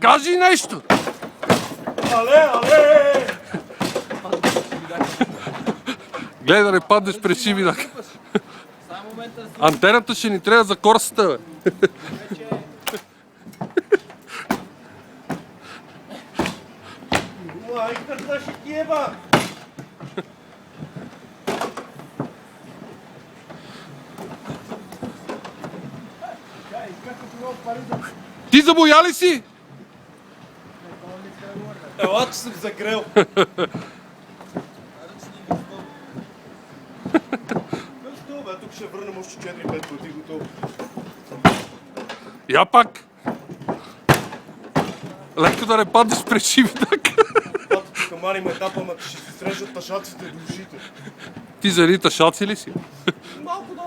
Кажи нещо! Але! Гледай да не паднеш през шибинак. Антената ще ни трябва за корсата, бе. Майката ще ти еба! Ти забоя ли си? Ела, че съм загрел. Готово, бе, тук ще върнем още 4-5 пъти, готово. Я пак. Леко да не паднеш през шибинак. Тато тук мани ме тапа, ама ще се срежат ташаците до ушите. Ти за едни ташаци ли си? Малко да.